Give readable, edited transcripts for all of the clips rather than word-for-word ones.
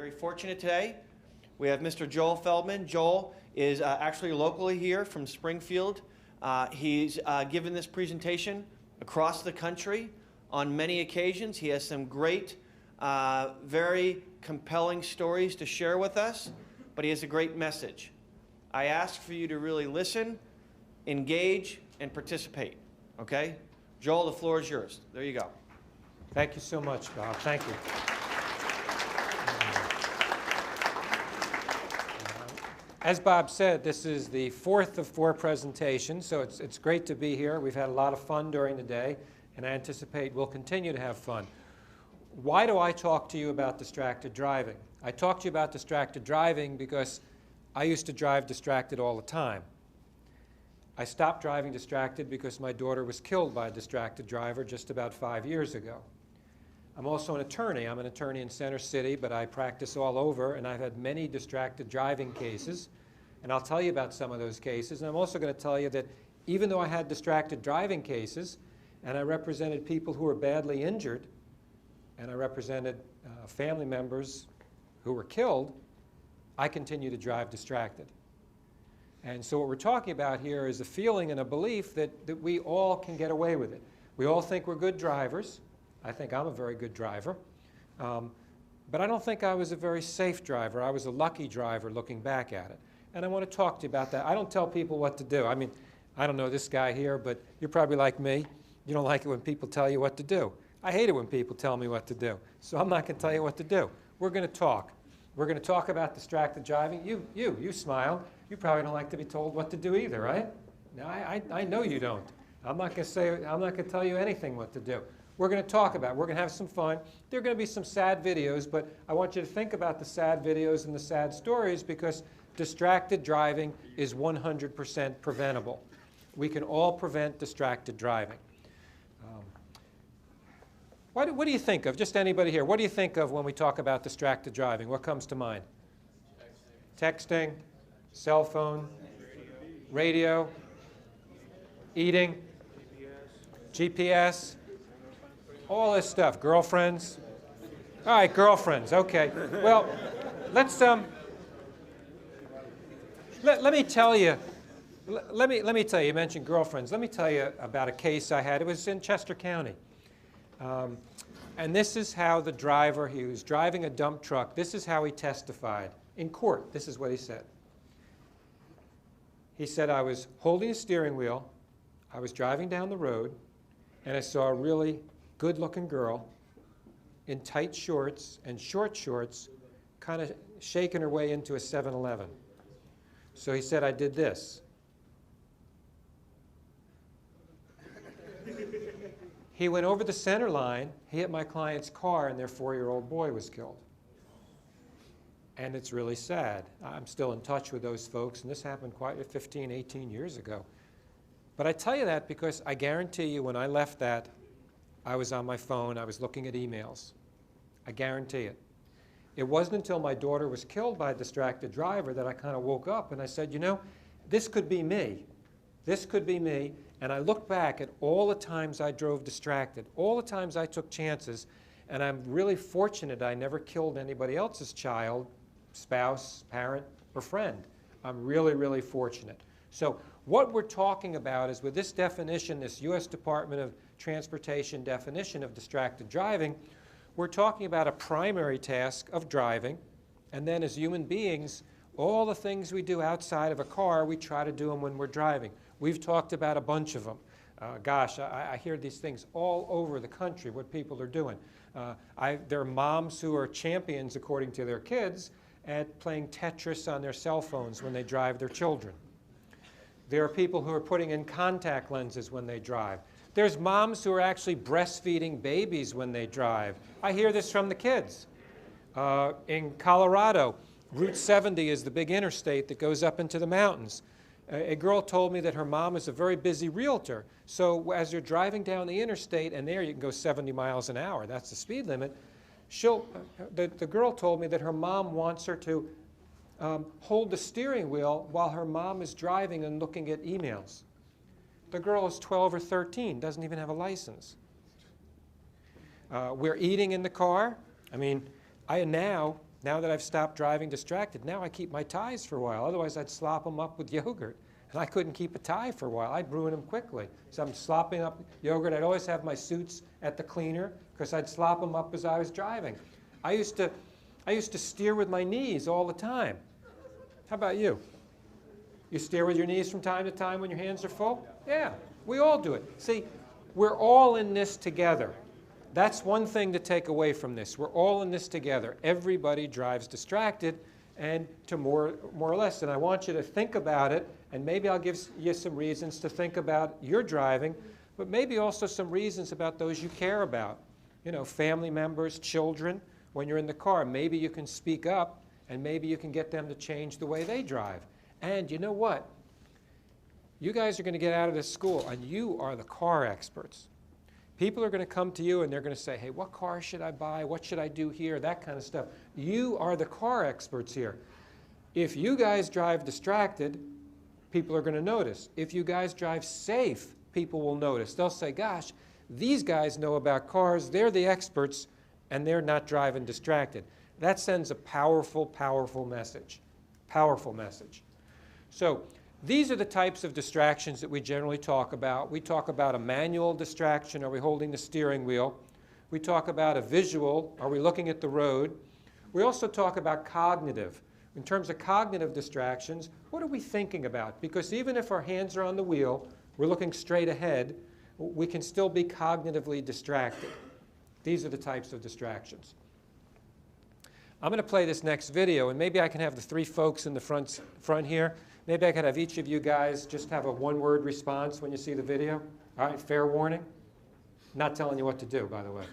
very fortunate today. We have Mr. Joel Feldman. Joel is actually locally here from Springfield. He's given this presentation across the country on many occasions. He has some great, very compelling stories to share with us, but he has a great message. I ask for you to really listen, engage, and participate, okay? Joel, the floor is yours. There you go. Thank you so much, Bob. Thank you. As Bob said, this is the fourth of 4 presentations, so it's great to be here. We've had a lot of fun during the day, and I anticipate we'll continue to have fun. Why do I talk to you about distracted driving? I talk to you about distracted driving because I used to drive distracted all the time. I stopped driving distracted because my daughter was killed by a distracted driver just about 5 years ago. I'm also an attorney. I'm an attorney in Center City, but I practice all over, and I've had many distracted driving cases, and I'll tell you about some of those cases. And I'm also going to tell you that even though I had distracted driving cases, and I represented people who were badly injured, and I represented family members who were killed, I continue to drive distracted. And so what we're talking about here is a feeling and a belief that we all can get away with it. We all think we're good drivers. I think I'm a very good driver. But I don't think I was a very safe driver. I was a lucky driver looking back at it. And I want to talk to you about that. I don't tell people what to do. I mean, I don't know this guy here, but you're probably like me. You don't like it when people tell you what to do. I hate it when people tell me what to do. So I'm not going to tell you what to do. We're going to talk. We're going to talk about distracted driving. You smile. You probably don't like to be told what to do either, right? No, I know you don't. I'm not going to tell you anything what to do. We're going to talk about it. We're going to have some fun. There are going to be some sad videos, but I want you to think about the sad videos and the sad stories because distracted driving is 100% preventable. We can all prevent distracted driving. What do you think of? Just anybody here. What do you think of when we talk about distracted driving? What comes to mind? Texting, cell phone, radio, eating, GPS, all this stuff. Girlfriends. All right, girlfriends. Okay. Well, let's let me tell you. Let me tell you. You mentioned girlfriends. Let me tell you about a case I had. It was in Chester County. And this is how the driver, he was driving a dump truck, this is how he testified. In court, this is what he said. He said, I was holding the steering wheel, I was driving down the road, and I saw a really good-looking girl in tight shorts and short shorts, kind of shaking her way into a 7-Eleven. So he said, I did this. He went over the center line, he hit my client's car, and their 4-year-old boy was killed. And it's really sad. I'm still in touch with those folks, and this happened quite 15, 18 years ago. But I tell you that because I guarantee you when I left that, I was on my phone, I was looking at emails. I guarantee it. It wasn't until my daughter was killed by a distracted driver that I kind of woke up and I said, you know, this could be me. This could be me. And I looked back at all the times I drove distracted, all the times I took chances, and I'm really fortunate I never killed anybody else's child, spouse, parent, or friend. I'm really, really fortunate. So what we're talking about is with this definition, this U.S. Department of Transportation definition of distracted driving, we're talking about a primary task of driving, and then as human beings, all the things we do outside of a car, we try to do them when we're driving. We've talked about a bunch of them. Gosh, I hear these things all over the country, what people are doing. There are moms who are champions, according to their kids, at playing Tetris on their cell phones when they drive their children. There are people who are putting in contact lenses when they drive. There's moms who are actually breastfeeding babies when they drive. I hear this from the kids. In Colorado, Route 70 is the big interstate that goes up into the mountains. A girl told me that her mom is a very busy realtor. So as you're driving down the interstate, and there you can go 70 miles an hour, that's the speed limit, the girl told me that her mom wants her to hold the steering wheel while her mom is driving and looking at emails. The girl is 12 or 13, doesn't even have a license. We're eating in the car. I mean, I now, Now that I've stopped driving distracted, now I keep my ties for a while. Otherwise, I'd slop them up with yogurt. And I couldn't keep a tie for a while. I'd ruin them quickly. So I'm slopping up yogurt. I'd always have my suits at the cleaner because I'd slop them up as I was driving. I used to steer with my knees all the time. How about you? You steer with your knees from time to time when your hands are full? Yeah, we all do it. See, we're all in this together. That's one thing to take away from this. We're all in this together. Everybody drives distracted, and to more or less. And I want you to think about it, and maybe I'll give you some reasons to think about your driving, but maybe also some reasons about those you care about. You know, family members, children, when you're in the car. Maybe you can speak up, and maybe you can get them to change the way they drive. And you know what? You guys are going to get out of this school, and you are the car experts. People are going to come to you and they're going to say, hey, what car should I buy? What should I do here? That kind of stuff. You are the car experts here. If you guys drive distracted, people are going to notice. If you guys drive safe, people will notice. They'll say, gosh, these guys know about cars. They're the experts, and they're not driving distracted. That sends a powerful, powerful message. Powerful message. So these are the types of distractions that we generally talk about. We talk about a manual distraction. Are we holding the steering wheel? We talk about a visual. Are we looking at the road? We also talk about cognitive. In terms of cognitive distractions, what are we thinking about? Because even if our hands are on the wheel, we're looking straight ahead, we can still be cognitively distracted. These are the types of distractions. I'm going to play this next video, and maybe I can have the three folks in the front here. Maybe I could have each of you guys just have a one-word response when you see the video. All right, fair warning. Not telling you what to do, by the way.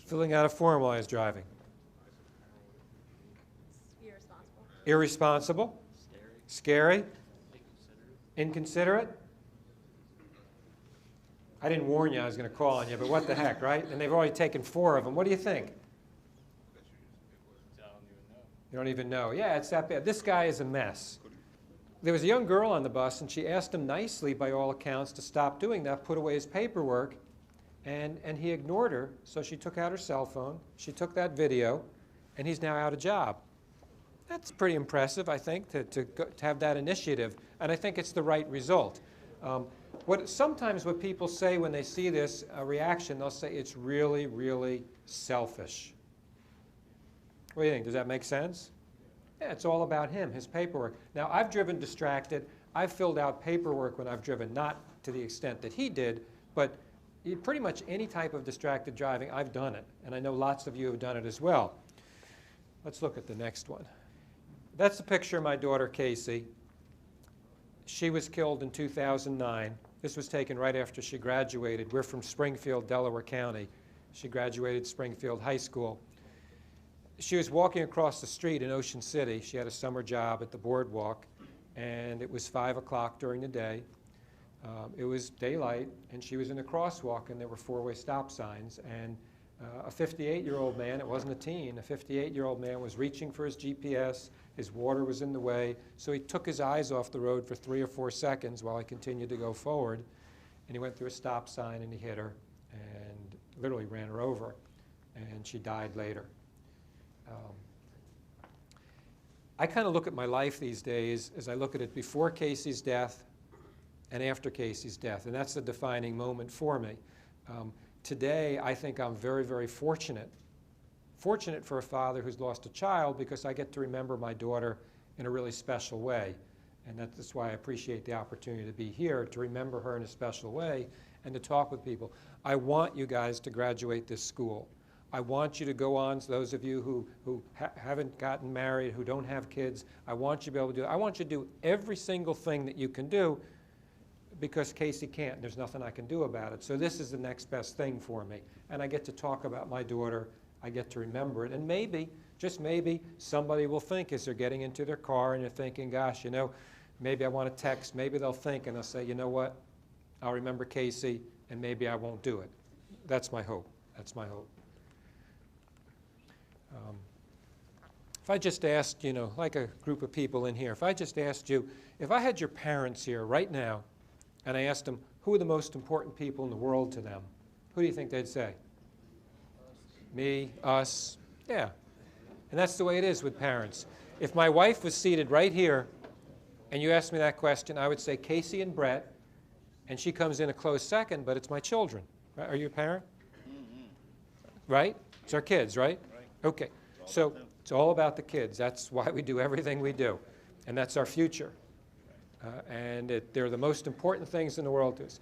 Filling out a form while he's driving. Irresponsible. Irresponsible. Scary. Inconsiderate. I didn't warn you I was going to call on you, but what the heck, right? And they've already taken 4 of them. What do you think? You don't even know. Yeah, it's that bad. This guy is a mess. There was a young girl on the bus, and she asked him nicely, by all accounts, to stop doing that, put away his paperwork. And he ignored her, so she took out her cell phone, she took that video, and he's now out of job. That's pretty impressive, I think, to have that initiative, and I think it's the right result. Sometimes what people say when they see this reaction, they'll say it's really, really selfish. What do you think? Does that make sense? Yeah, it's all about him, his paperwork. Now, I've driven distracted. I've filled out paperwork when I've driven, not to the extent that he did, but pretty much any type of distracted driving, I've done it. And I know lots of you have done it as well. Let's look at the next one. That's a picture of my daughter, Casey. She was killed in 2009. This was taken right after she graduated. We're from Springfield, Delaware County. She graduated Springfield High School. She was walking across the street in Ocean City. She had a summer job at the boardwalk, and it was 5 o'clock during the day. It was daylight, and she was in a crosswalk, and there were 4-way stop signs. And a 58-year-old man, it wasn't a teen, a 58-year-old man was reaching for his GPS. His water was in the way, so he took his eyes off the road for 3 or 4 seconds while he continued to go forward. And he went through a stop sign, and he hit her, and literally ran her over, and she died later. I kind of look at my life these days as I look at it before Casey's death and after Casey's death, and that's the defining moment for me. Today, I think I'm very, very fortunate. Fortunate for a father who's lost a child, because I get to remember my daughter in a really special way. And that's why I appreciate the opportunity to be here, to remember her in a special way and to talk with people. I want you guys to graduate this school. I want you to go on, those of you who haven't gotten married, who don't have kids, I want you to be able to do it. I want you to do every single thing that you can do, because Casey can't. There's nothing I can do about it. So this is the next best thing for me. And I get to talk about my daughter. I get to remember it. And maybe, just maybe, somebody will think as they're getting into their car and they're thinking, gosh, you know, maybe I want to text. Maybe they'll think and they'll say, you know what, I'll remember Casey and maybe I won't do it. That's my hope. That's my hope. If I just asked, you know, like a group of people in here, if I just asked you, if I had your parents here right now and I asked them, who are the most important people in the world to them, who do you think they'd say? Me, us, yeah. And that's the way it is with parents. If my wife was seated right here and you asked me that question, I would say Casey and Brett, and she comes in a close second, but it's my children. Right? Are you a parent? Right? It's our kids, right? Okay. So it's all about the kids. That's why we do everything we do. And that's our future. They're the most important things in the world to us.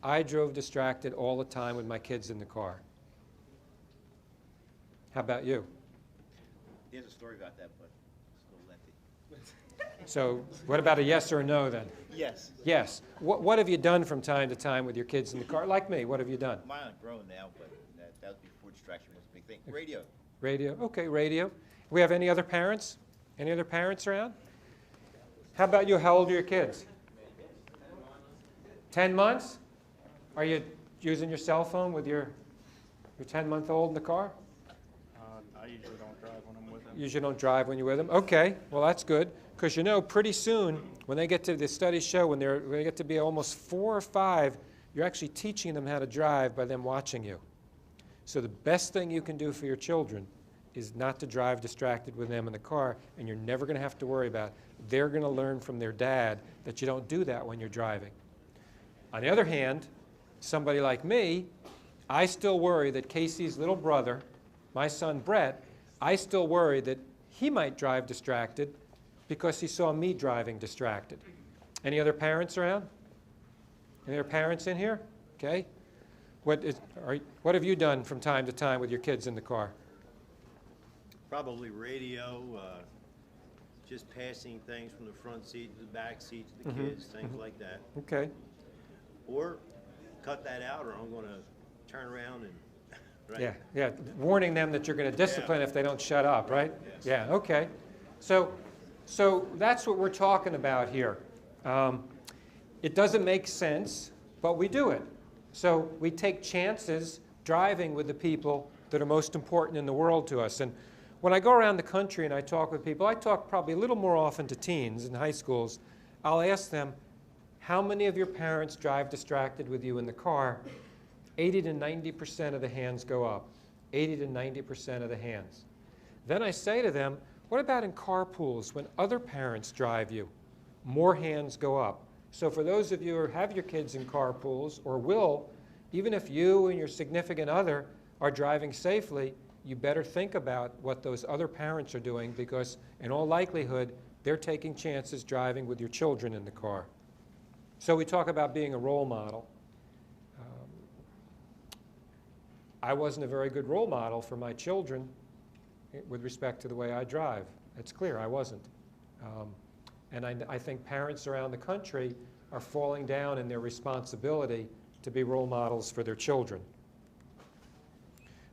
I drove distracted all the time with my kids in the car. How about you? There's a story about that, but it's a little lengthy. So what about a yes or a no then? Yes. Yes. What have you done from time to time with your kids in the car? Like me, what have you done? Mine are grown now, but that was before distraction was a big thing. Radio. Radio. Okay, radio. We have any other parents? Any other parents around? How about you? How old are your kids? 10 months? Are you using your cell phone with your 10-month-old in the car? I usually don't drive when I'm with them. Usually don't drive when you're with them? Okay, well that's good. Because you know, pretty soon, when they get to, the studies show, when they get to be almost 4 or 5, you're actually teaching them how to drive by them watching you. So the best thing you can do for your children is not to drive distracted with them in the car, and you're never going to have to worry about it. They're going to learn from their dad that you don't do that when you're driving. On the other hand, somebody like me, I still worry that Casey's little brother, my son Brett, I still worry that he might drive distracted because he saw me driving distracted. Any other parents around? Any other parents in here? Okay. What have you done from time to time with your kids in the car? Probably radio, just passing things from the front seat to the back seat to the kids, things like that. Okay. Or cut that out, or I'm going to turn around and, right? Yeah. Warning them that you're going to discipline if they don't shut up, right? Yes. Yeah, okay. So that's what we're talking about here. It doesn't make sense, but we do it. So we take chances driving with the people that are most important in the world to us. And when I go around the country and I talk with people, I talk probably a little more often to teens in high schools. I'll ask them, how many of your parents drive distracted with you in the car? 80 to 90% of the hands go up. 80 to 90% of the hands. Then I say to them, what about in carpools when other parents drive you? More hands go up. So for those of you who have your kids in carpools or will, even if you and your significant other are driving safely, you better think about what those other parents are doing, because in all likelihood, they're taking chances driving with your children in the car. So we talk about being a role model. I wasn't a very good role model for my children with respect to the way I drive. It's clear I wasn't. And I think parents around the country are falling down in their responsibility to be role models for their children.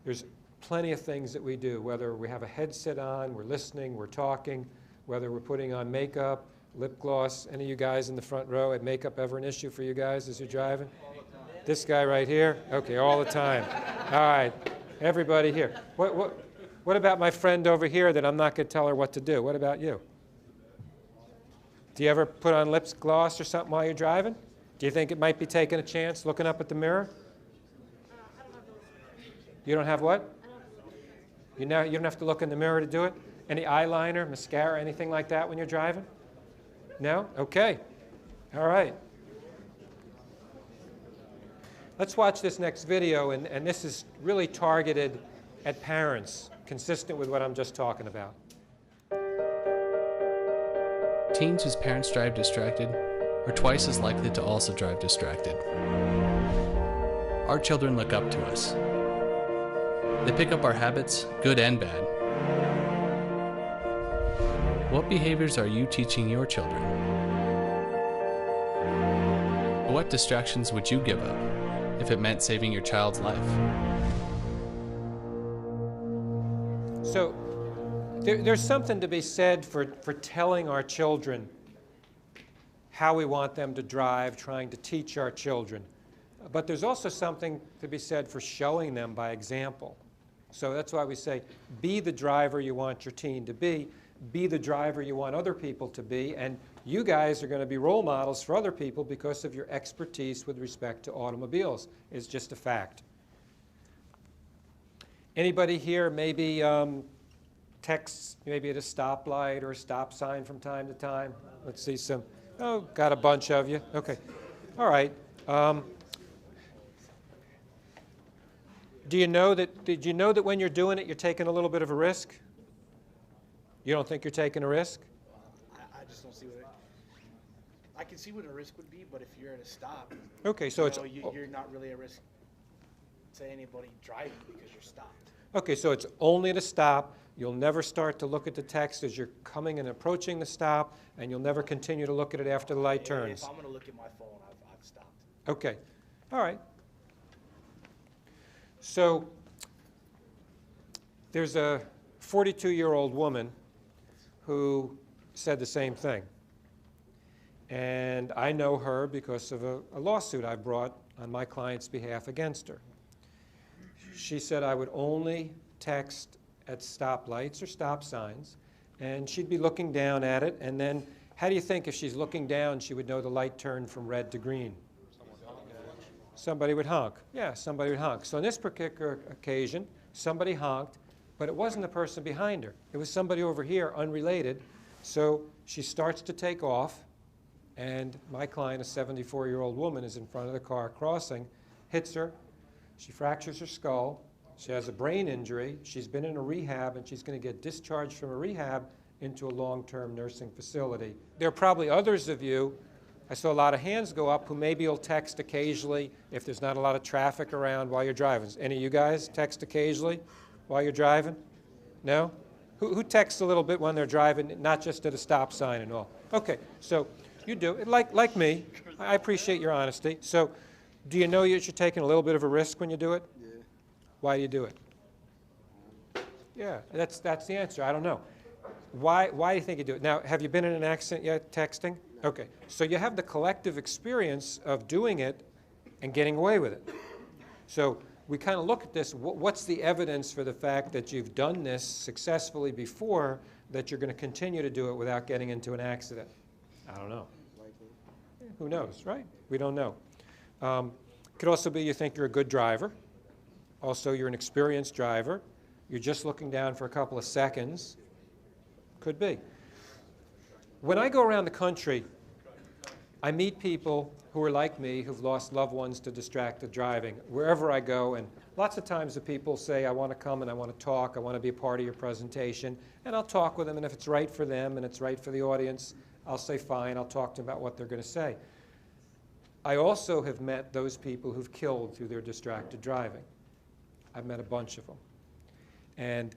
There's plenty of things that we do, whether we have a headset on, we're listening, we're talking, whether we're putting on makeup, lip gloss. Any of you guys in the front row, had makeup ever an issue for you guys as you're driving? This guy right here? Okay, all the time. All right, everybody here. What about my friend over here that I'm not going to tell her what to do? What about you? Do you ever put on lip gloss or something while you're driving? Do you think it might be taking a chance looking up at the mirror? You don't have what? You don't have to look in the mirror to do it? Any eyeliner, mascara, anything like that when you're driving? No? Okay. All right. Let's watch this next video, and this is really targeted at parents, consistent with what I'm just talking about. Teens whose parents drive distracted are twice as likely to also drive distracted. Our children look up to us. They pick up our habits, good and bad. What behaviors are you teaching your children? But what distractions would you give up if it meant saving your child's life? So there's something to be said for telling our children how we want them to drive, trying to teach our children. But there's also something to be said for showing them by example. So that's why we say, be the driver you want your teen to be the driver you want other people to be, and you guys are going to be role models for other people because of your expertise with respect to automobiles. It's just a fact. Anybody here maybe texts maybe at a stoplight or a stop sign from time to time? Let's see some. Oh, got a bunch of you. Okay. All right. Did you know that when you're doing it, you're taking a little bit of a risk? You don't think you're taking a risk? I just don't see what I can see what a risk would be, but if you're at a stop, Okay, so you're not really at risk to anybody driving because you're stopped. okay, so it's only at a stop. You'll never start to look at the text as you're coming and approaching the stop, and you'll never continue to look at it after the light turns. If I'm going to look at my phone, I've stopped. Okay, all right. So there's a 42-year-old woman who said the same thing. And I know her because of a lawsuit I brought on my client's behalf against her. She said I would only text at stoplights or stop signs, and she'd be looking down at it, and then how do you think if she's looking down she would know the light turned from red to green? Somebody would honk. Yeah, somebody would honk. So on this particular occasion, somebody honked, but it wasn't the person behind her. It was somebody over here, unrelated. So she starts to take off, and my client, a 74-year-old woman, is in front of the car crossing, hits her. She fractures her skull. She has a brain injury. She's been in a rehab, and she's going to get discharged from a rehab into a long-term nursing facility. There are probably others of you, I saw a lot of hands go up, who maybe will text occasionally if there's not a lot of traffic around while you're driving. Any of you guys text occasionally while you're driving? No? Who texts a little bit when they're driving, not just at a stop sign and all? Okay, so you do. Like me, I appreciate your honesty. So do you know that you're taking a little bit of a risk when you do it? Yeah. Why do you do it? Yeah, that's the answer. I don't know. Why do you think you do it? Now, have you been in an accident yet texting? Okay, so you have the collective experience of doing it and getting away with it. So we kind of look at this, what's the evidence for the fact that you've done this successfully before, that you're going to continue to do it without getting into an accident? I don't know. Yeah, who knows, right? We don't know. Could also be you think you're a good driver. Also, you're an experienced driver. You're just looking down for a couple of seconds. Could be. When I go around the country, I meet people who are like me, who've lost loved ones to distracted driving, wherever I go, and lots of times the people say, I want to come and I want to talk, I want to be a part of your presentation, and I'll talk with them, and if it's right for them and it's right for the audience, I'll say fine, I'll talk to them about what they're going to say. I also have met those people who've killed through their distracted driving. I've met a bunch of them. And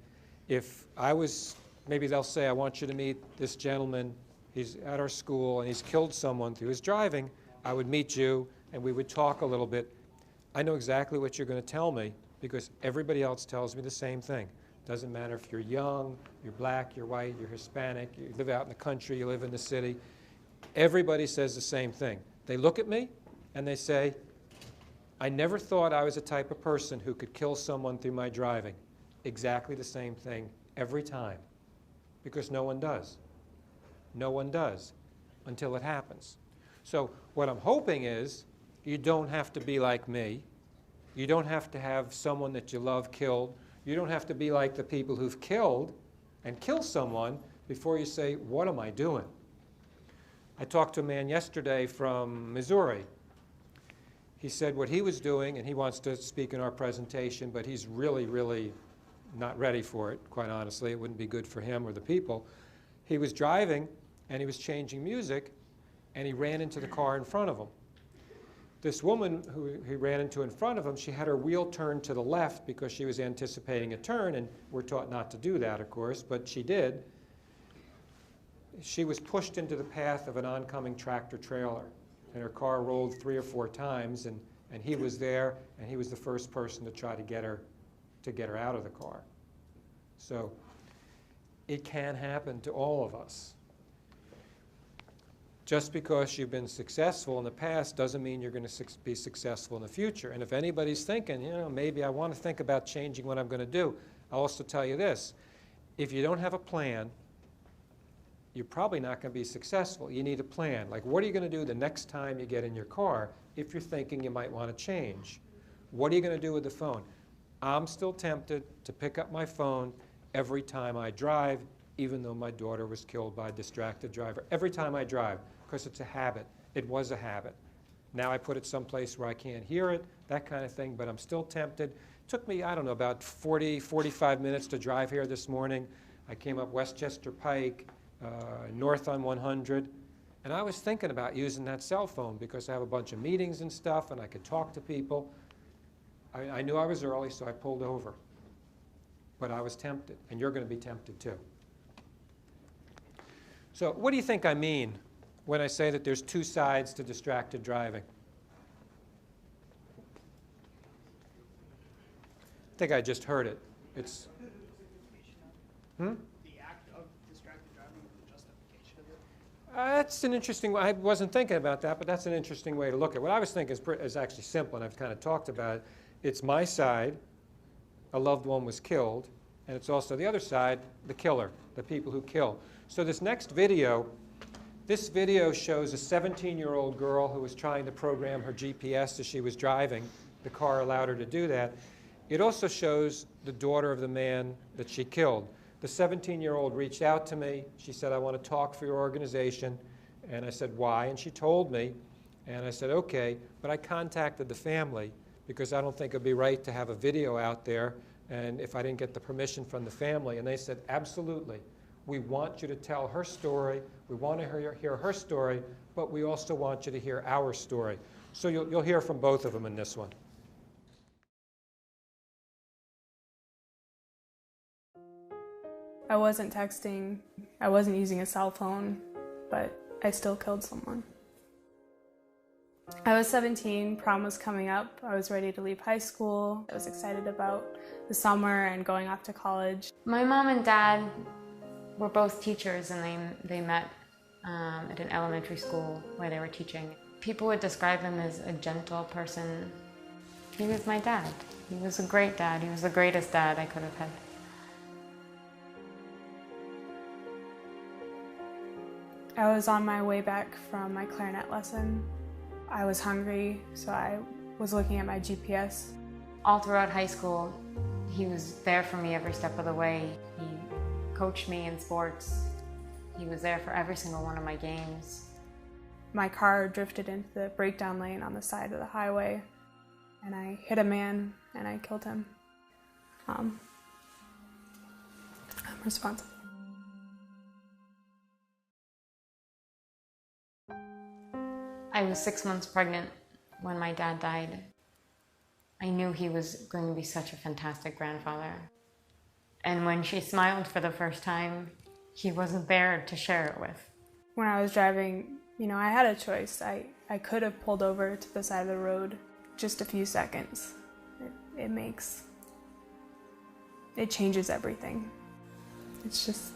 if I was, maybe they'll say, I want you to meet this gentleman, he's at our school and he's killed someone through his driving. I would meet you and we would talk a little bit. I know exactly what you're going to tell me because everybody else tells me the same thing. Doesn't matter if you're young, you're black, you're white, you're Hispanic, you live out in the country, you live in the city. Everybody says the same thing. They look at me and they say, I never thought I was a type of person who could kill someone through my driving. Exactly the same thing every time. Because no one does. No one does until it happens. So what I'm hoping is you don't have to be like me. You don't have to have someone that you love killed. You don't have to be like the people who've killed and kill someone before you say, what am I doing? I talked to a man yesterday from Missouri. He said what he was doing, and he wants to speak in our presentation, but he's really, really not ready for it, quite honestly. It wouldn't be good for him or the people. He was driving, and he was changing music, and he ran into the car in front of him. This woman who he ran into in front of him, she had her wheel turned to the left because she was anticipating a turn, and we're taught not to do that, of course, but she did. She was pushed into the path of an oncoming tractor trailer. and her car rolled 3 or 4 times, and he was there, and he was the first person to try to get her out of the car. So it can happen to all of us. Just because you've been successful in the past doesn't mean you're going to be successful in the future. And if anybody's thinking, you know, maybe I want to think about changing what I'm going to do, I'll also tell you this. If you don't have a plan, you're probably not going to be successful. You need a plan. Like, what are you going to do the next time you get in your car if you're thinking you might want to change? What are you going to do with the phone? I'm still tempted to pick up my phone every time I drive, even though my daughter was killed by a distracted driver. Every time I drive, because it's a habit. It was a habit. Now I put it someplace where I can't hear it, that kind of thing, but I'm still tempted. It took me, I don't know, about 40, 45 minutes to drive here this morning. I came up Westchester Pike, north on 100, and I was thinking about using that cell phone because I have a bunch of meetings and stuff, and I could talk to people. I knew I was early, so I pulled over. But I was tempted, and you're going to be tempted too. So what do you think I mean when I say that there's 2 sides to distracted driving? I think I just heard it. It's... The act of distracted driving and the justification of it? That's an interesting way. I wasn't thinking about that, but that's an interesting way to look at it. What I was thinking is actually simple, and I've kind of talked about it. It's my side, a loved one was killed, and it's also the other side, the killer, the people who kill. So this next video, this video shows a 17-year-old girl who was trying to program her GPS as she was driving. The car allowed her to do that. It also shows the daughter of the man that she killed. The 17-year-old reached out to me. She said, I want to talk for your organization. And I said, why? And she told me. And I said, okay. But I contacted the family because I don't think it would be right to have a video out there and if I didn't get the permission from the family. And they said, absolutely. We want you to tell her story. We want to hear her story, but we also want you to hear our story. So you'll hear from both of them in this one. I wasn't texting, I wasn't using a cell phone, but I still killed someone. I was 17, prom was coming up, I was ready to leave high school, I was excited about the summer and going off to college. My mom and dad were both teachers, and they met at an elementary school where they were teaching. People would describe him as a gentle person. He was my dad. He was a great dad. He was the greatest dad I could have had. I was on my way back from my clarinet lesson. I was hungry, so I was looking at my GPS. All throughout high school, he was there for me every step of the way. He coached me in sports. He was there for every single one of my games. My car drifted into the breakdown lane on the side of the highway, and I hit a man and I killed him. I'm responsible. I was 6 months pregnant when my dad died. I knew he was going to be such a fantastic grandfather. And when she smiled for the first time, he wasn't there to share it with. When I was driving, you know, I had a choice. I could have pulled over to the side of the road just a few seconds. It changes everything. It's just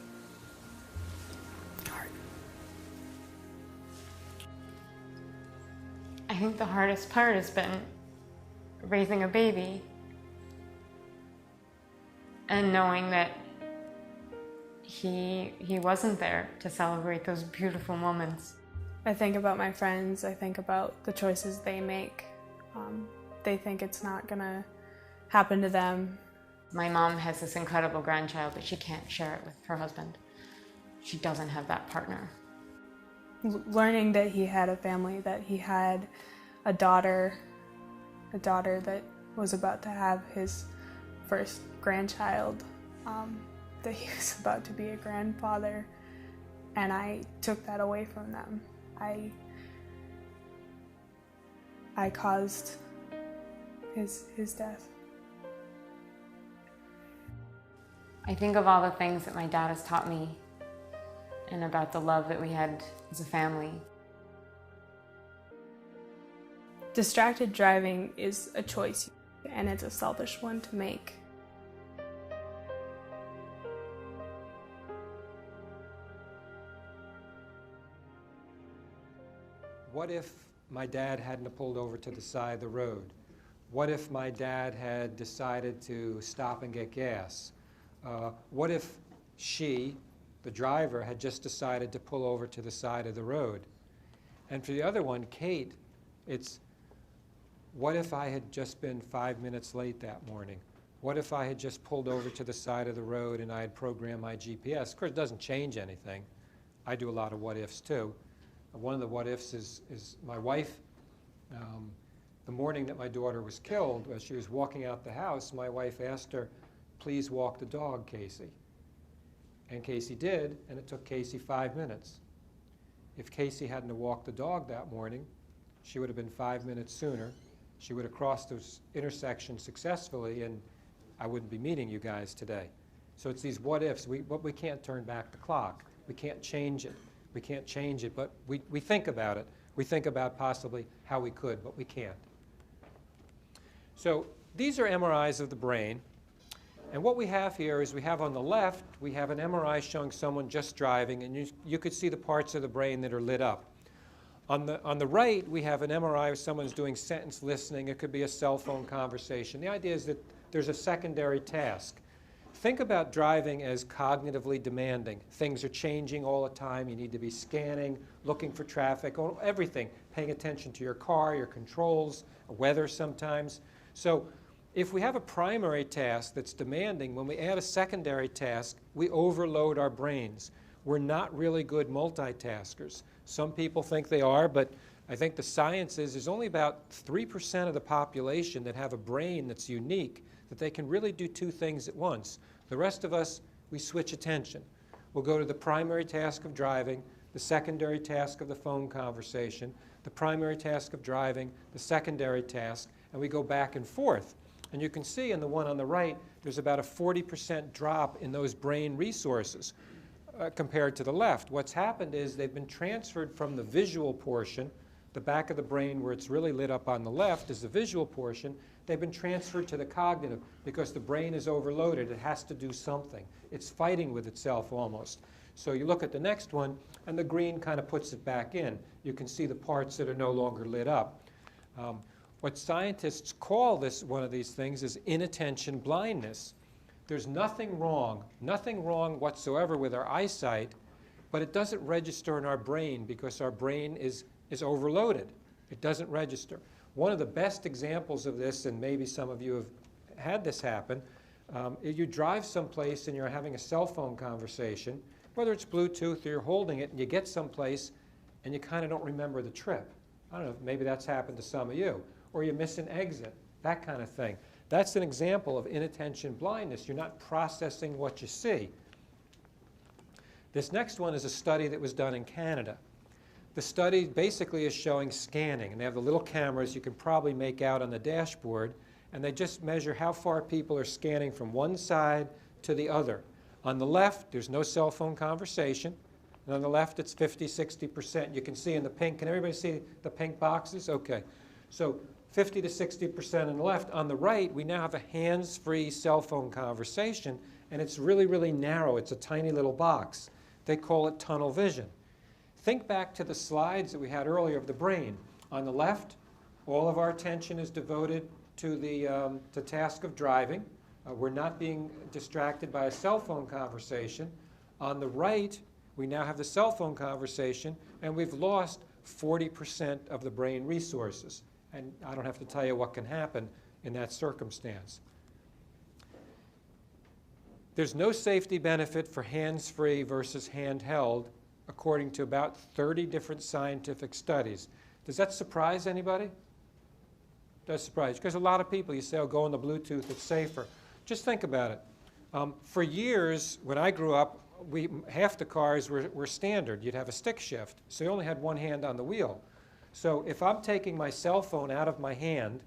hard. I think the hardest part has been raising a baby and knowing that he wasn't there to celebrate those beautiful moments. I think about my friends, I think about the choices they make. They think it's not gonna happen to them. My mom has this incredible grandchild, but she can't share it with her husband. She doesn't have that partner. Learning that he had a family, that he had a daughter that was about to have his first grandchild, that he was about to be a grandfather, and I took that away from them. I caused his death. I think of all the things that my dad has taught me and about the love that we had as a family. Distracted driving is a choice, and it's a selfish one to make. What if my dad hadn't pulled over to the side of the road? What if my dad had decided to stop and get gas? What if she, the driver, had just decided to pull over to the side of the road? And for the other one, Kate, it's, what if I had just been 5 minutes late that morning? What if I had just pulled over to the side of the road and I had programmed my GPS? Of course, it doesn't change anything. I do a lot of what-ifs, too. One of the what-ifs is my wife, the morning that my daughter was killed, as she was walking out the house, my wife asked her, "Please walk the dog, Casey." And Casey did, and it took Casey 5 minutes. If Casey hadn't walked the dog that morning, she would have been 5 minutes sooner. She would have crossed this intersection successfully, and I wouldn't be meeting you guys today. So it's these what-ifs. We can't turn back the clock. We can't change it. We can't change it, but we think about it. We think about possibly how we could, but we can't. So these are MRIs of the brain. And what we have here is we have on the left, we have an MRI showing someone just driving, and you could see the parts of the brain that are lit up. On the right, we have an MRI of someone's doing sentence listening. It could be a cell phone conversation. The idea is that there's a secondary task. Think about driving as cognitively demanding. Things are changing all the time. You need to be scanning, looking for traffic, everything, paying attention to your car, your controls, weather sometimes. So if we have a primary task that's demanding, when we add a secondary task, we overload our brains. We're not really good multitaskers. Some people think they are, but I think the science is there's only about 3% of the population that have a brain that's unique, that they can really do two things at once. The rest of us, we switch attention. We'll go to the primary task of driving, the secondary task of the phone conversation, the primary task of driving, the secondary task, and we go back and forth. And you can see in the one on the right, there's about a 40% drop in those brain resources compared to the left. What's happened is they've been transferred from the visual portion, the back of the brain where it's really lit up on the left is the visual portion. They've been transferred to the cognitive because the brain is overloaded. It has to do something. It's fighting with itself almost. So you look at the next one, and the green kind of puts it back in. You can see the parts that are no longer lit up. What scientists call one of these things is inattention blindness. There's nothing wrong whatsoever with our eyesight, but it doesn't register in our brain because our brain is overloaded. It doesn't register. One of the best examples of this, and maybe some of you have had this happen, you drive someplace and you're having a cell phone conversation, whether it's Bluetooth or you're holding it, and you get someplace and you kind of don't remember the trip. I don't know, maybe that's happened to some of you. Or you miss an exit, that kind of thing. That's an example of inattention blindness. You're not processing what you see. This next one is a study that was done in Canada. The study basically is showing scanning, and they have the little cameras you can probably make out on the dashboard, and they just measure how far people are scanning from one side to the other. On the left, there's no cell phone conversation, and on the left, it's 50–60%. You can see in the pink. Can everybody see the pink boxes? Okay. So 50 to 60% on the left. On the right, we now have a hands-free cell phone conversation, and it's really, really narrow. It's a tiny little box. They call it tunnel vision. Think back to the slides that we had earlier of the brain. On the left, all of our attention is devoted to the task of driving. We're not being distracted by a cell phone conversation. On the right, we now have the cell phone conversation, and we've lost 40% of the brain resources. And I don't have to tell you what can happen in that circumstance. There's no safety benefit for hands-free versus handheld, according to about 30 different scientific studies. Does that surprise anybody? It does surprise you, because a lot of people, you say, oh, go on the Bluetooth, it's safer. Just think about it. For years, when I grew up, half the cars were standard. You'd have a stick shift, so you only had one hand on the wheel. So if I'm taking my cell phone out of my hand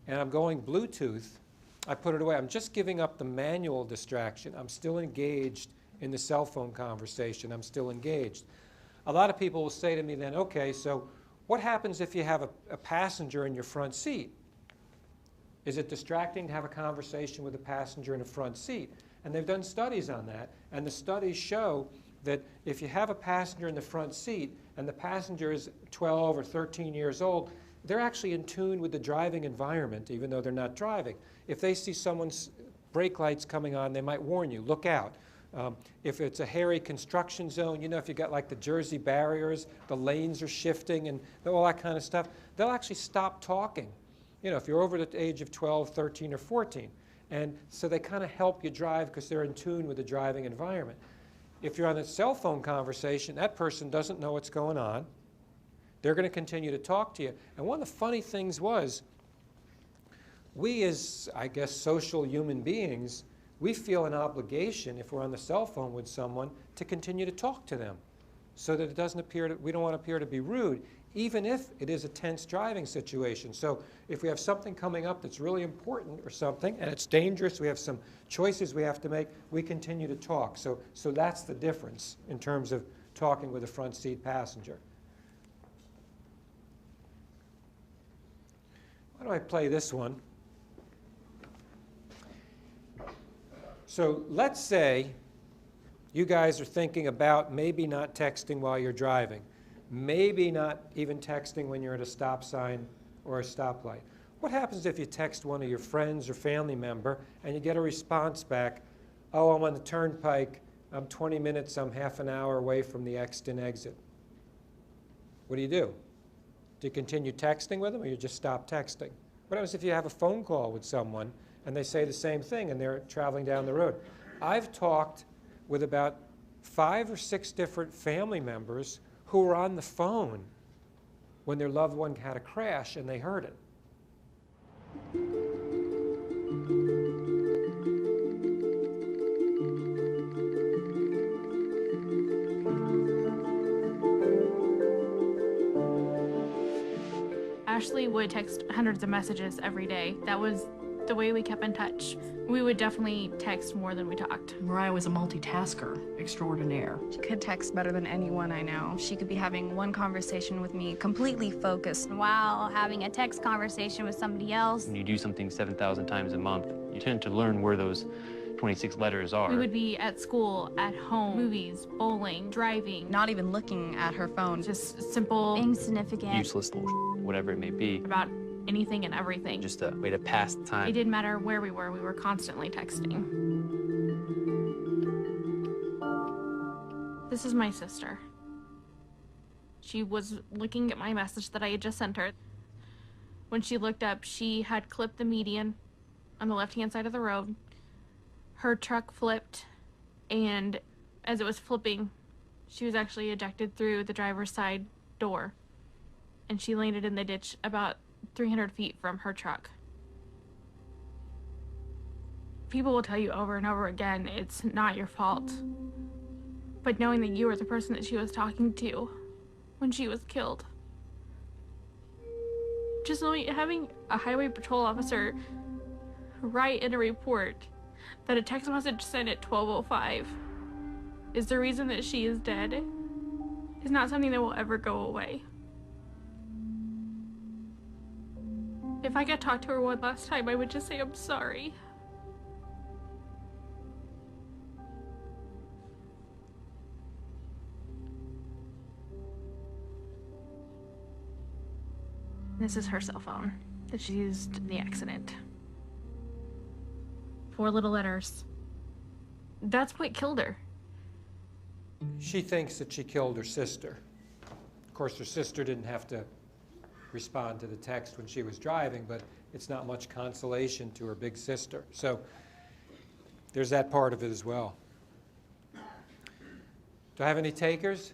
and I'm going Bluetooth, I put it away. I'm just giving up the manual distraction. I'm still engaged in the cell phone conversation. I'm still engaged. A lot of people will say to me then, okay, so What happens if you have a passenger in your front seat? Is it distracting to have a conversation with a passenger in a front seat? And they've done studies on that, and the studies show that if you have a passenger in the front seat and the passenger is 12 or 13 years old, they're actually in tune with the driving environment, even though they're not driving. If they see someone's brake lights coming on, they might warn you, look out. If it's a hairy construction zone, you know, if you've got like the Jersey barriers, the lanes are shifting and all that kind of stuff, they'll actually stop talking. You know, if you're over the age of 12, 13, or 14. And so they kind of help you drive because they're in tune with the driving environment. If you're on a cell phone conversation, that person doesn't know what's going on. They're going to continue to talk to you. And one of the funny things was, we as, I guess, social human beings, we feel an obligation, if we're on the cell phone with someone, to continue to talk to them so that it doesn't appear we don't want to appear to be rude, even if it is a tense driving situation. So if we have something coming up that's really important or something, and it's dangerous, we have some choices we have to make, we continue to talk. So that's the difference in terms of talking with a front seat passenger. Why don't I play this one? So let's say you guys are thinking about maybe not texting while you're driving, maybe not even texting when you're at a stop sign or a stoplight. What happens if you text one of your friends or family member and you get a response back, oh, I'm on the turnpike, I'm 20 minutes, I'm half an hour away from the Exton exit? What do? Do you continue texting with them, or you just stop texting? What happens if you have a phone call with someone and they say the same thing and they're traveling down the road? I've talked with about 5 or 6 different family members who were on the phone when their loved one had a crash and they heard it. Ashley would text hundreds of messages every day. That was the way we kept in touch. We would definitely text more than we talked. Mariah was a multitasker extraordinaire. She could text better than anyone I know. She could be having one conversation with me, completely focused, while having a text conversation with somebody else. When you do something 7,000 times a month, you tend to learn where those 26 letters are. We would be at school, at home, movies, bowling, driving. Not even looking at her phone. Just simple, insignificant, useless bullshit, whatever it may be. About anything and everything. Just a way to pass the time. It didn't matter where we were constantly texting. This is my sister. She was looking at my message that I had just sent her. When she looked up, she had clipped the median on the left-hand side of the road. Her truck flipped, and as it was flipping, she was actually ejected through the driver's side door, and she landed in the ditch about 300 feet from her truck. People will tell you over and over again, it's not your fault. But knowing that you were the person that she was talking to when she was killed. Just knowing, having a highway patrol officer write in a report that a text message sent at 12:05 is the reason that she is dead is not something that will ever go away. If I could talk to her one last time, I would just say I'm sorry. This is her cell phone that she used in the accident. 4 little letters. That's what killed her. She thinks that she killed her sister. Of course, her sister didn't have to respond to the text when she was driving, but it's not much consolation to her big sister. So there's that part of it as well. Do I have any takers?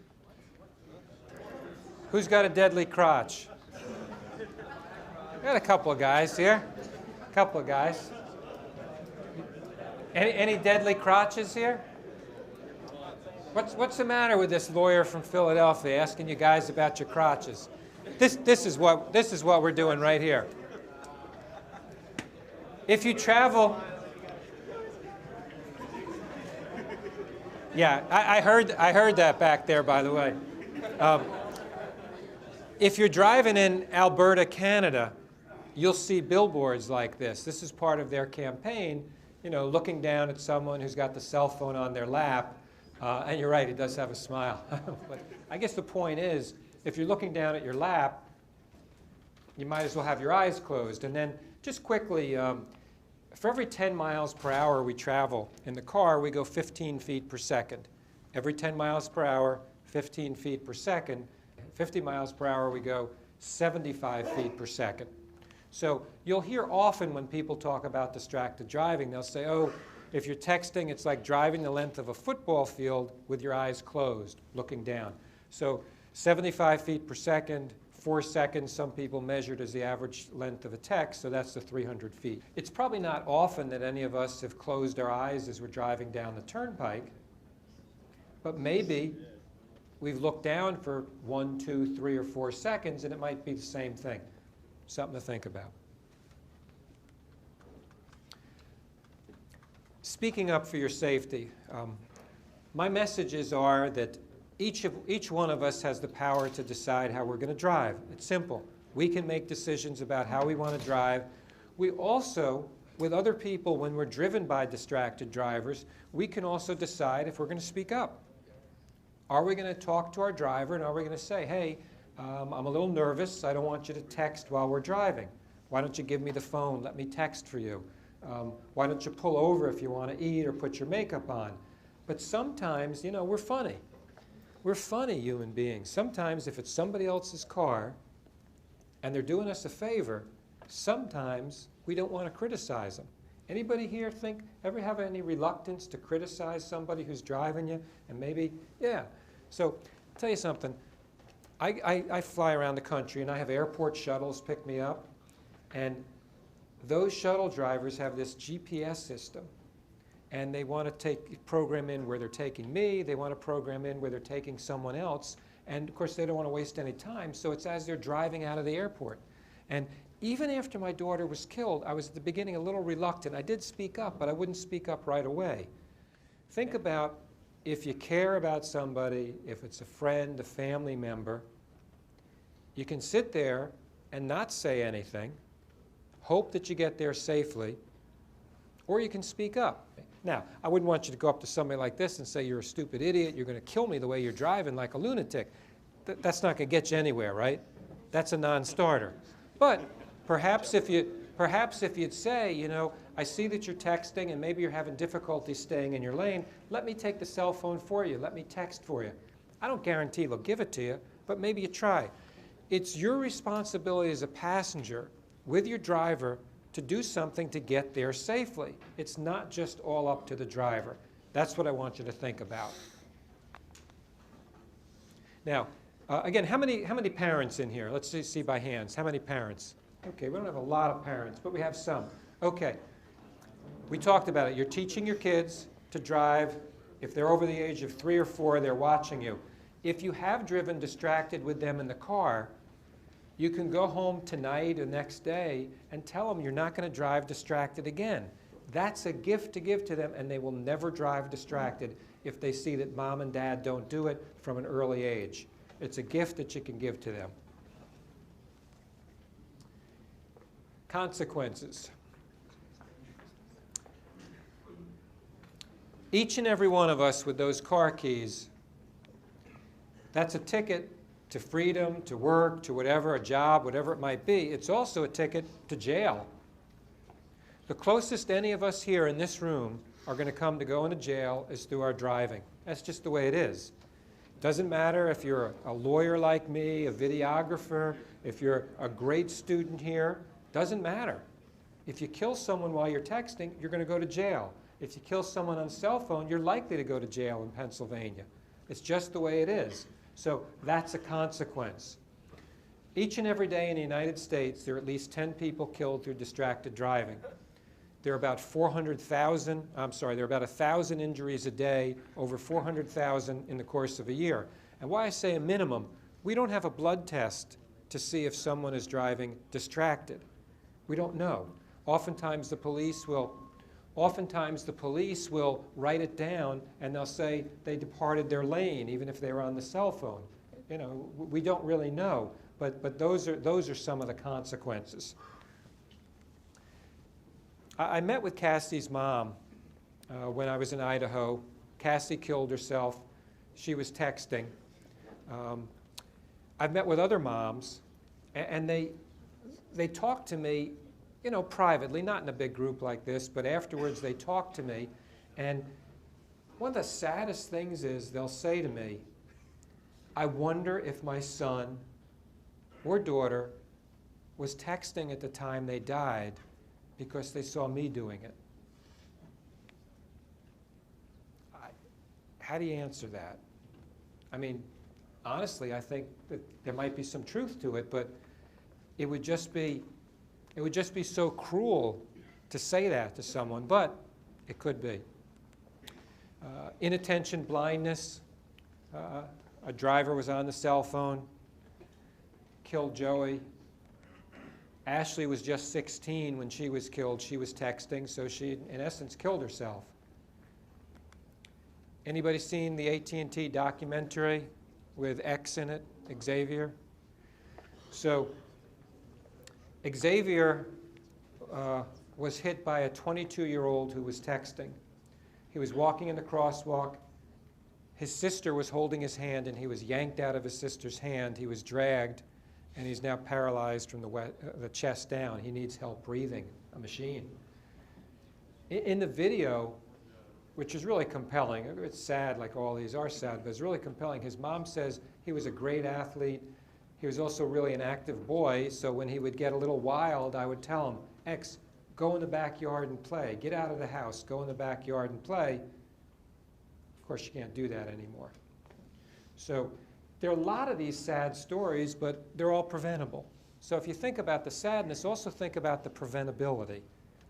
Who's got a deadly crotch? I got a couple of guys here. A couple of guys. Any deadly crotches here? What's the matter with this lawyer from Philadelphia asking you guys about your crotches? This is what we're doing right here. If you travel, yeah, I heard that back there, by the way. If you're driving in Alberta, Canada, you'll see billboards like this. This is part of their campaign, you know, looking down at someone who's got the cell phone on their lap. And you're right, he does have a smile. But I guess the point is, if you're looking down at your lap, you might as well have your eyes closed. And then just quickly, for every 10 miles per hour we travel in the car, we go 15 feet per second. Every 10 miles per hour, 15 feet per second. 50 miles per hour, we go 75 feet per second. So you'll hear often when people talk about distracted driving, they'll say, oh, if you're texting, it's like driving the length of a football field with your eyes closed, looking down. So 75 feet per second, 4 seconds, some people measured as the average length of a text, so that's the 300 feet. It's probably not often that any of us have closed our eyes as we're driving down the turnpike, but maybe we've looked down for 1, 2, 3, or 4 seconds, and it might be the same thing. Something to think about. Speaking up for your safety, my messages are that each one of us has the power to decide how we're going to drive. It's simple. We can make decisions about how we want to drive. We also, with other people, when we're driven by distracted drivers, we can also decide if we're going to speak up. Are we going to talk to our driver, and are we going to say, hey, I'm a little nervous. I don't want you to text while we're driving. Why don't you give me the phone? Let me text for you. Why don't you pull over if you want to eat or put your makeup on? But sometimes, you know, we're funny. We're funny human beings. Sometimes if it's somebody else's car and they're doing us a favor, sometimes we don't want to criticize them. Anybody here ever have any reluctance to criticize somebody who's driving you? And maybe, yeah. So I'll tell you something. I fly around the country and I have airport shuttles pick me up. And those shuttle drivers have this GPS system. And they want to program in where they're taking me. They want to program in where they're taking someone else. And of course, they don't want to waste any time. So it's as they're driving out of the airport. And even after my daughter was killed, I was at the beginning a little reluctant. I did speak up, but I wouldn't speak up right away. Think about if you care about somebody, if it's a friend, a family member, you can sit there and not say anything, hope that you get there safely, or you can speak up. Now, I wouldn't want you to go up to somebody like this and say, you're a stupid idiot, you're going to kill me the way you're driving like a lunatic. That's not going to get you anywhere, right? That's a non-starter. But perhaps if you'd say, you know, I see that you're texting and maybe you're having difficulty staying in your lane, let me take the cell phone for you, let me text for you. I don't guarantee they'll give it to you, but maybe you try. It's your responsibility as a passenger with your driver to do something to get there safely. It's not just all up to the driver. That's what I want you to think about. Now, again, how many parents in here? Let's see by hands. How many parents? Okay, we don't have a lot of parents, but we have some. Okay, we talked about it. You're teaching your kids to drive. If they're over the age of 3 or 4, they're watching you. If you have driven distracted with them in the car, you can go home tonight or next day and tell them you're not going to drive distracted again. That's a gift to give to them, and they will never drive distracted if they see that mom and dad don't do it from an early age. It's a gift that you can give to them. Consequences. Each and every one of us with those car keys, that's a ticket to freedom, to work, to whatever, a job, whatever it might be. It's also a ticket to jail. The closest any of us here in this room are going to come to going to jail is through our driving. That's just the way it is. Doesn't matter if you're a lawyer like me, a videographer, if you're a great student here, doesn't matter. If you kill someone while you're texting, you're going to go to jail. If you kill someone on cell phone, you're likely to go to jail in Pennsylvania. It's just the way it is. So that's a consequence. Each and every day in the United States, there are at least 10 people killed through distracted driving. There are about 1,000 injuries a day, over 400,000 in the course of a year. And why I say a minimum, we don't have a blood test to see if someone is driving distracted. We don't know. Oftentimes the police will write it down and they'll say they departed their lane even if they were on the cell phone. You know, we don't really know. but those are some of the consequences. I met with Cassie's mom when I was in Idaho. Cassie killed herself. She was texting. I've met with other moms, and they talk to me, you know, privately, not in a big group like this, but afterwards they talk to me. And one of the saddest things is they'll say to me, I wonder if my son or daughter was texting at the time they died because they saw me doing it. How do you answer that? I mean, honestly, I think that there might be some truth to it, but it would just be so cruel to say that to someone, but it could be. Inattention blindness. A driver was on the cell phone, killed Joey. Ashley was just 16 when she was killed. She was texting, so she, in essence, killed herself. Anybody seen the AT&T documentary with X in it, Xavier? So Xavier was hit by a 22-year-old who was texting. He was walking in the crosswalk. His sister was holding his hand, and he was yanked out of his sister's hand. He was dragged, and he's now paralyzed from the chest down. He needs help breathing, a machine. In the video, which is really compelling, it's sad like all these are sad, but it's really compelling. His mom says he was a great athlete. He was also really an active boy, so when he would get a little wild, I would tell him, X, go in the backyard and play. Get out of the house, go in the backyard and play. Of course, you can't do that anymore. So there are a lot of these sad stories, but they're all preventable. So if you think about the sadness, also think about the preventability.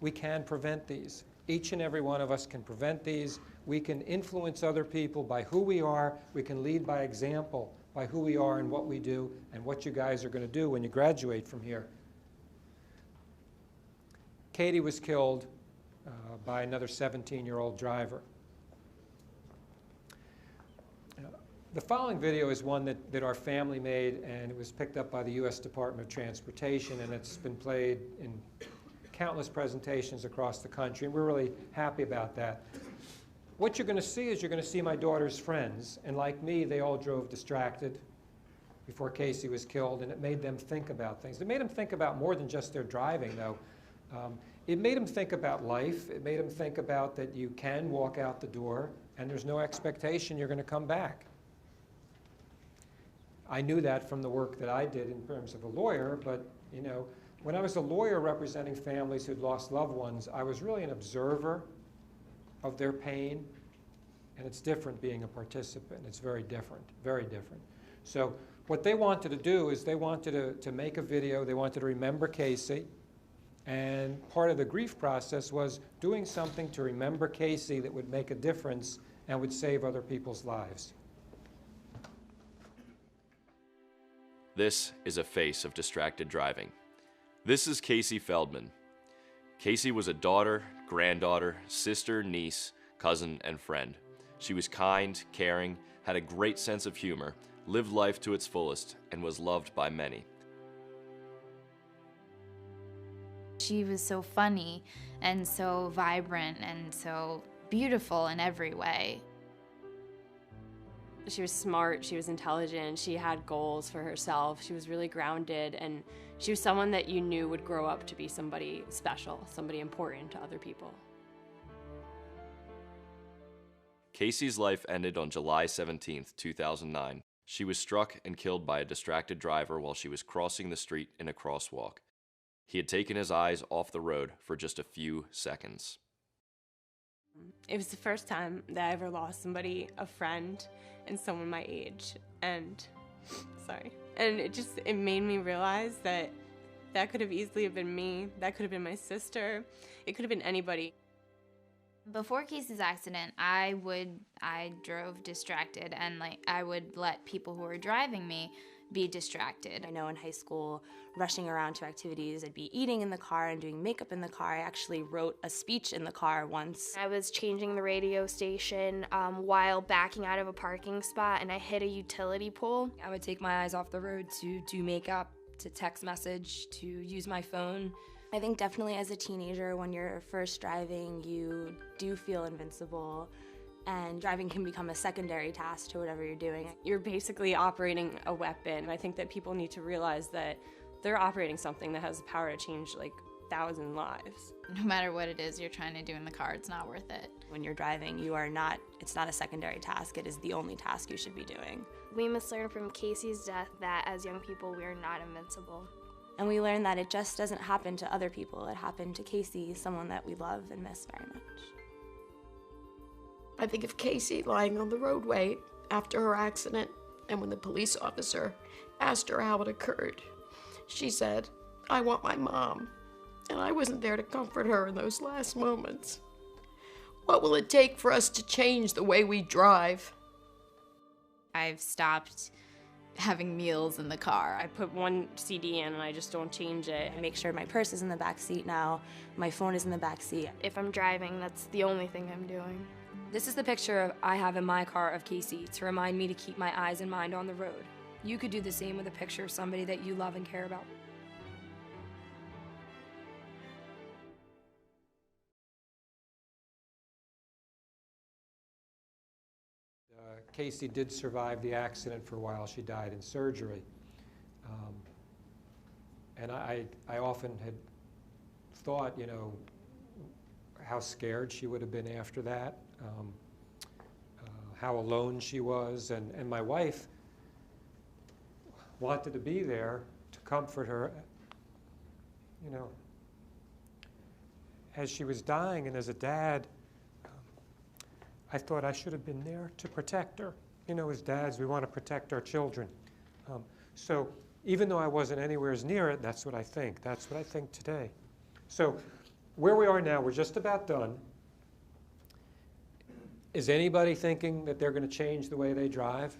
We can prevent these. Each and every one of us can prevent these. We can influence other people by who we are. We can lead by example by who we are and what we do and what you guys are going to do when you graduate from here. Katie was killed by another 17-year-old driver. The following video is one that our family made, and it was picked up by the U.S. Department of Transportation, and it's been played in countless presentations across the country, and we're really happy about that. What you're going to see is you're going to see my daughter's friends, and like me, they all drove distracted before Casey was killed, and it made them think about things. It made them think about more than just their driving, though. It made them think about life. It made them think about that you can walk out the door, and there's no expectation you're going to come back. I knew that from the work that I did in terms of a lawyer, but you know, when I was a lawyer representing families who'd lost loved ones, I was really an observer of their pain, and it's different being a participant. It's very different, very different. So what they wanted to do is they wanted to make a video. They wanted to remember Casey, and part of the grief process was doing something to remember Casey that would make a difference and would save other people's lives. This is a face of distracted driving. This is Casey Feldman. Casey was a daughter, granddaughter, sister, niece, cousin, and friend. She was kind, caring, had a great sense of humor, lived life to its fullest, and was loved by many. She was so funny and so vibrant and so beautiful in every way. She was smart, she was intelligent, she had goals for herself, she was really grounded, and she was someone that you knew would grow up to be somebody special, somebody important to other people. Casey's life ended on July 17, 2009. She was struck and killed by a distracted driver while she was crossing the street in a crosswalk. He had taken his eyes off the road for just a few seconds. It was the first time that I ever lost somebody, a friend, and someone my age, and it made me realize that that could have easily have been me, that could have been my sister, it could have been anybody. Before Casey's accident, I drove distracted, and I would let people who were driving me be distracted. I know in high school, rushing around to activities, I'd be eating in the car and doing makeup in the car. I actually wrote a speech in the car once. I was changing the radio station while backing out of a parking spot, and I hit a utility pole. I would take my eyes off the road to do makeup, to text message, to use my phone. I think definitely as a teenager, when you're first driving, you do feel invincible, and driving can become a secondary task to whatever you're doing. You're basically operating a weapon. I think that people need to realize that they're operating something that has the power to change like 1,000 lives. No matter what it is you're trying to do in the car, it's not worth it. When you're driving, it's not a secondary task, it is the only task you should be doing. We must learn from Casey's death that as young people, we are not invincible. And we learned that it just doesn't happen to other people. It happened to Casey, someone that we love and miss very much. I think of Casey lying on the roadway after her accident, and when the police officer asked her how it occurred, she said, "I want my mom," and I wasn't there to comfort her in those last moments. What will it take for us to change the way we drive? I've stopped having meals in the car. I put one CD in and I just don't change it. I make sure my purse is in the back seat now, my phone is in the back seat. If I'm driving, that's the only thing I'm doing. This is the picture I have in my car of Casey to remind me to keep my eyes and mind on the road. You could do the same with a picture of somebody that you love and care about. Casey did survive the accident for a while. She died in surgery. And I often had thought, you know, how scared she would have been after that, how alone she was. And my wife wanted to be there to comfort her, you know, as she was dying. And as a dad, I thought I should have been there to protect her. You know, as dads, we want to protect our children. So even though I wasn't anywhere near it, that's what I think. That's what I think today. So where we are now, we're just about done. Is anybody thinking that they're going to change the way they drive?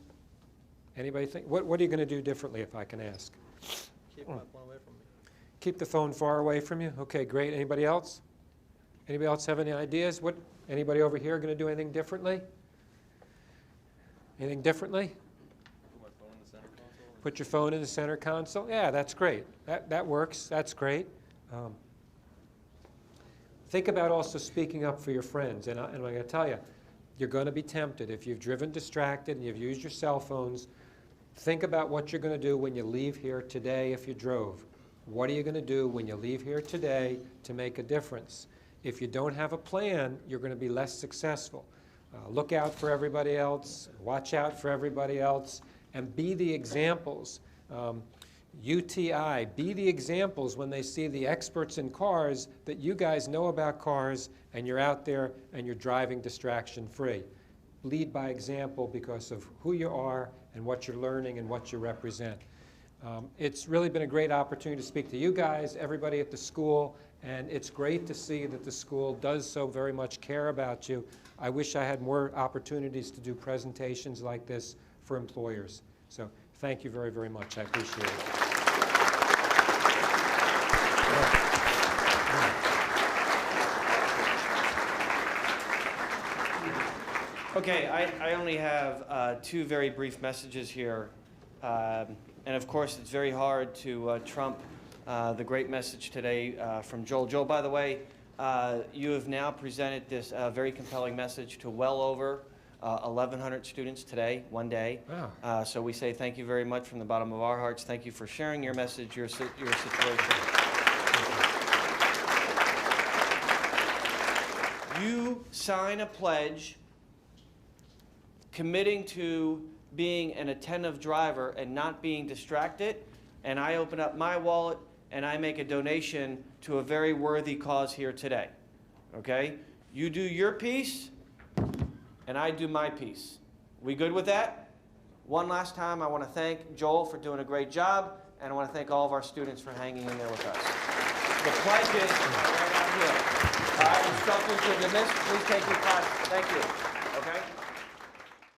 Anybody think? What are you going to do differently, if I can ask? Keep my phone away from me. Keep the phone far away from you? Okay, great. Anybody else? Anybody else have any ideas? Anybody over here going to do anything differently? Anything differently? Put my phone in the center console. Put your phone in the center console? Yeah, that's great. That works. That's great. Think about also speaking up for your friends. And I'm going to tell you, you're going to be tempted. If you've driven distracted and you've used your cell phones, think about what you're going to do when you leave here today if you drove. What are you going to do when you leave here today to make a difference? If you don't have a plan, you're going to be less successful. Look out for everybody else, watch out for everybody else, and be the examples. UTI, be the examples when they see the experts in cars that you guys know about cars and you're out there and you're driving distraction-free. Lead by example because of who you are and what you're learning and what you represent. It's really been a great opportunity to speak to you guys, everybody at the school, and it's great to see that the school does so very much care about you. I wish I had more opportunities to do presentations like this for employers. So thank you very, very much. I appreciate it. Okay, I only have two very brief messages here. And of course, it's very hard to trump the great message today from Joel. Joel, by the way, you have now presented this very compelling message to well over 1,100 students today, one day. Wow. So we say thank you very much from the bottom of our hearts. Thank you for sharing your message, your situation. You sign a pledge committing to being an attentive driver and not being distracted, and I open up my wallet and I make a donation to a very worthy cause here today. Okay? You do your piece, and I do my piece. We good with that? One last time, I want to thank Joel for doing a great job, and I want to thank all of our students for hanging in there with us. The pledges right out here. Instructors, you're dismissed. Please take your class. Thank you.